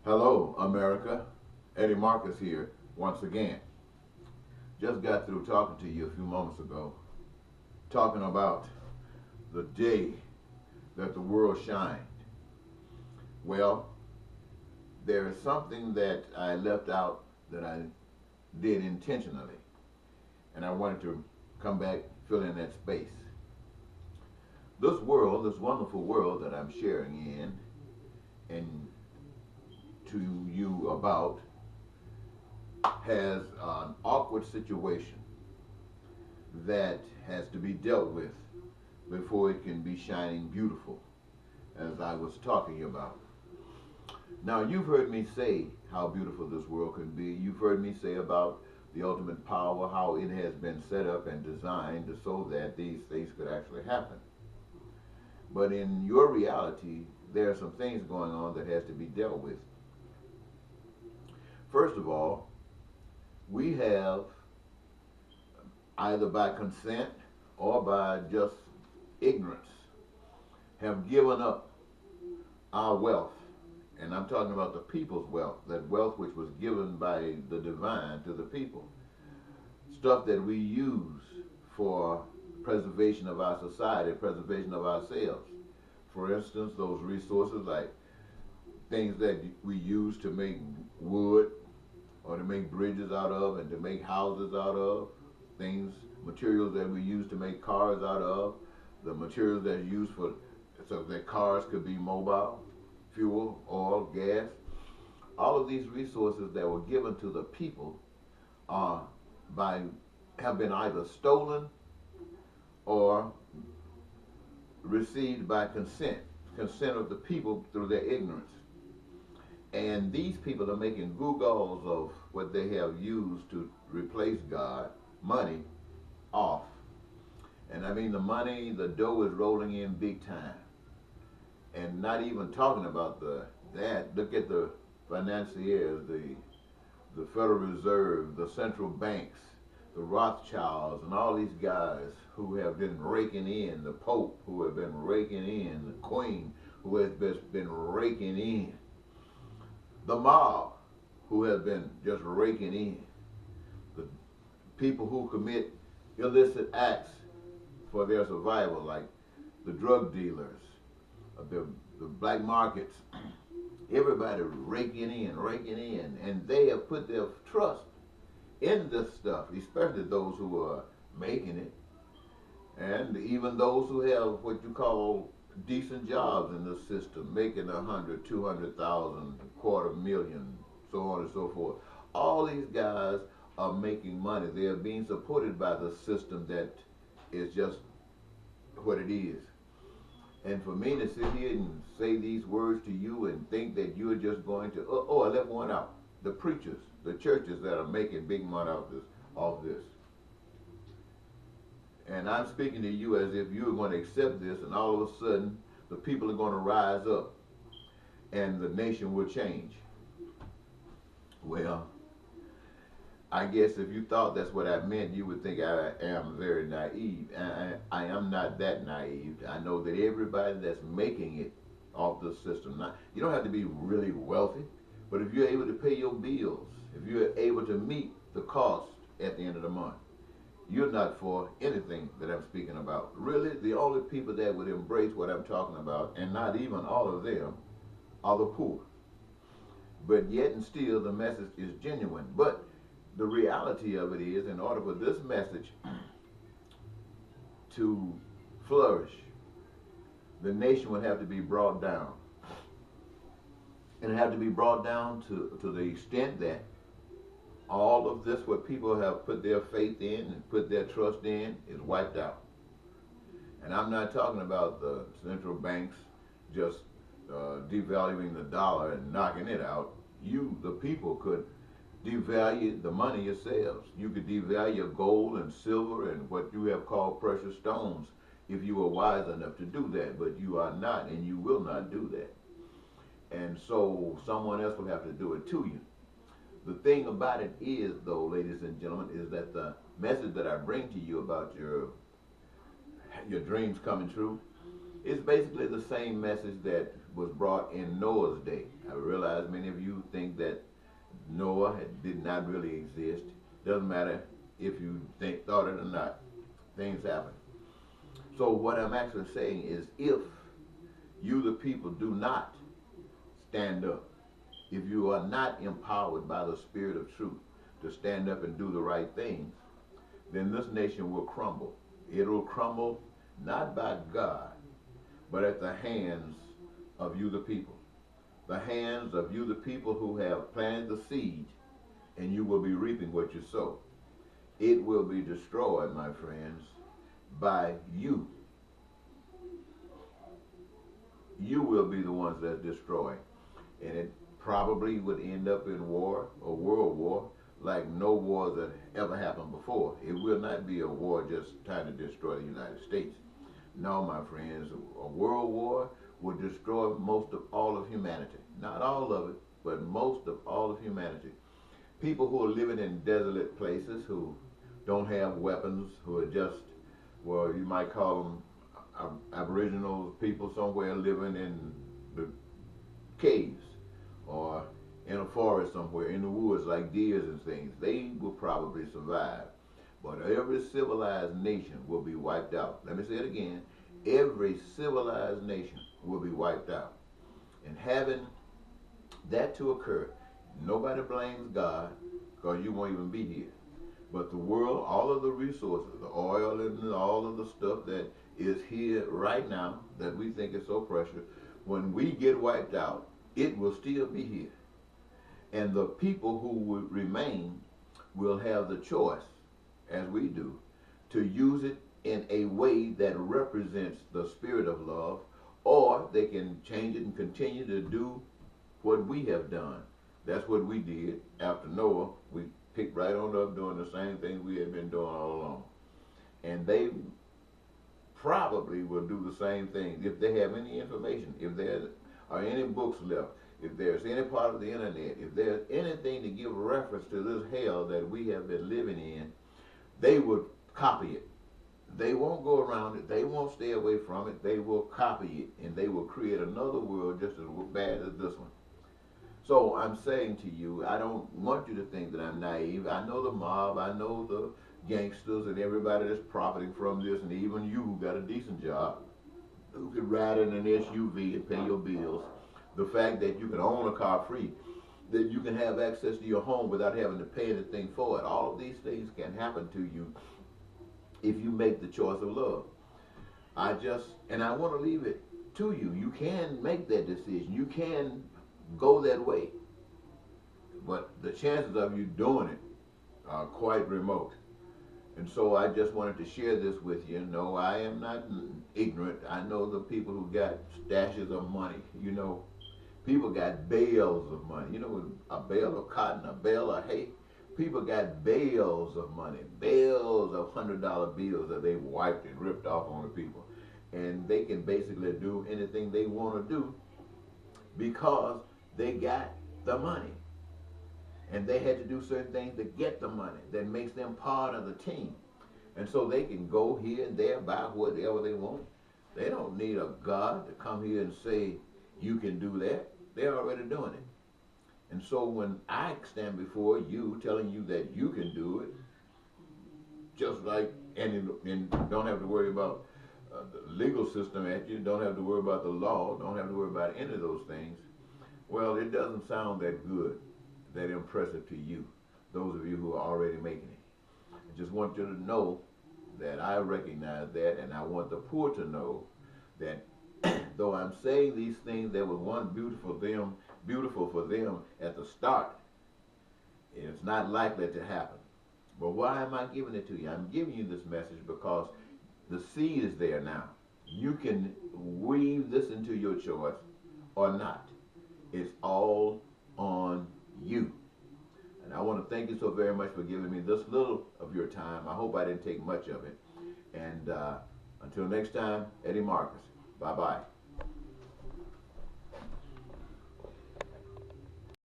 Hello, America. Eddie Marcus here once again. Just got through talking to you a few moments ago, talking about the day that the world shined. Well, there is something that I left out that I did intentionally, and I wanted to come back, fill in that space. This world, this wonderful world that I'm sharing in and to you about, has an awkward situation that has to be dealt with before it can be shining beautiful, as I was talking about. Now, you've heard me say how beautiful this world can be. You've heard me say about the ultimate power, how it has been set up and designed so that these things could actually happen. But in your reality, there are some things going on that has to be dealt with. First of all, we have, either by consent or by just ignorance, have given up our wealth. And I'm talking about the people's wealth, that wealth which was given by the divine to the people. Stuff that we use for preservation of our society, preservation of ourselves. For instance, those resources like things that we use to make wood or to make bridges out of and to make houses out of, things, materials that we use to make cars out of, the materials that are used for so that cars could be mobile, fuel, oil, gas. All of these resources that were given to the people are by have been either stolen or received by consent of the people through their ignorance. And these people are making gewgaws of what they have used to replace God, money, off. And I mean the money, the dough is rolling in big time. And not even talking about that. Look at the financiers, the Federal Reserve, the central banks, the Rothschilds, and all these guys who have been raking in, the Pope who have been raking in, the Queen who has been raking in, the mob who has been just raking in, the people who commit illicit acts for their survival, like the drug dealers, the black markets, everybody raking in, and they have put their trust in this stuff, especially those who are making it, and even those who have what you call decent jobs in the system, making 100, 200,000, quarter million, so on and so forth. All these guys are making money. They are being supported by the system that is just what it is. And for me to sit here and say these words to you and think that you're just going to, I left one out. The preachers, the churches that are making big money off this. And I'm speaking to you as if you're going to accept this, and all of a sudden the people are going to rise up and the nation will change. Well, I guess if you thought that's what I meant, you would think I am very naive. I am not that naive. I know that everybody that's making it off the system, now, you don't have to be really wealthy, but if you're able to pay your bills, if you're able to meet the cost at the end of the month, you're not for anything that I'm speaking about. Really, the only people that would embrace what I'm talking about, and not even all of them, are the poor. But yet and still, the message is genuine. But the reality of it is, in order for this message to flourish, the nation would have to be brought down. And it have to be brought down to the extent that all of this, what people have put their faith in and put their trust in, is wiped out. And I'm not talking about the central banks just devaluing the dollar and knocking it out. You, the people, could devalue the money yourselves. You could devalue gold and silver and what you have called precious stones if you were wise enough to do that, but you are not, and you will not do that. And so someone else will have to do it to you. The thing about it is, though, ladies and gentlemen, is that the message that I bring to you about your dreams coming true It's basically the same message that was brought in Noah's day. I realize many of you think that Noah did not really exist. Doesn't matter if you thought it or not. Things happen. So what I'm actually saying is, if you the people do not stand up, if you are not empowered by the Spirit of truth to stand up and do the right things, then this nation will crumble. It will crumble not by God, but at the hands of you the people. The hands of you the people who have planted the seed, and you will be reaping what you sow. It will be destroyed, my friends, by you. You will be the ones that destroy. And it probably would end up in war, a world war, like no wars that ever happened before. It will not be a war just trying to destroy the United States. No, my friends, a world war will destroy most of all of humanity. Not all of it, but most of all of humanity. People who are living in desolate places, who don't have weapons, who are just, well, you might call them aboriginal people somewhere living in the caves or in a forest somewhere, in the woods like deers and things. They will probably survive. But every civilized nation will be wiped out. Let me say it again. Every civilized nation will be wiped out. And having that to occur, nobody blames God, because you won't even be here. But the world, all of the resources, the oil and all of the stuff that is here right now that we think is so precious, when we get wiped out, it will still be here. And the people who would remain will have the choice, as we do, to use it in a way that represents the spirit of love, or they can change it and continue to do what we have done. That's what we did after Noah. We picked right on up doing the same thing we had been doing all along. And they probably will do the same thing if they have any information, if there are any books left, if there's any part of the internet, if there's anything to give reference to this hell that we have been living in, they would copy it. They won't go around it. They won't stay away from it. They will copy it, and they will create another world just as bad as this one. So I'm saying to you, I don't want you to think that I'm naive. I know the mob. I know the gangsters and everybody that's profiting from this, and even you who got a decent job, who could ride in an SUV and pay your bills. The fact that you can own a car free, that you can have access to your home without having to pay anything for it. All of these things can happen to you if you make the choice of love. I want to leave it to you. You can make that decision. You can go that way. But the chances of you doing it are quite remote. And so I just wanted to share this with you. No, I am not ignorant. I know the people who got stashes of money. You know, people got bales of money. You know, a bale of cotton, a bale of hay. People got bales of money, bales of $100 bills that they wiped and ripped off on the people. And they can basically do anything they want to do because they got the money. And they had to do certain things to get the money that makes them part of the team. And so they can go here and there, buy whatever they want. They don't need a God to come here and say, you can do that. They're already doing it. And so when I stand before you telling you that you can do it, just like, and don't have to worry about the legal system at you, don't have to worry about the law, don't have to worry about any of those things, well, it doesn't sound that good, that impressive to you, those of you who are already making it. I just want you to know that I recognize that, and I want the poor to know that though I'm saying these things, there was one beautiful for them at the start. It's not likely to happen. But why am I giving it to you? I'm giving you this message because the seed is there now. You can weave this into your choice or not. It's all on you. And I want to thank you so very much for giving me this little of your time. I hope I didn't take much of it. And until next time, Eddie Marcus. Bye-bye.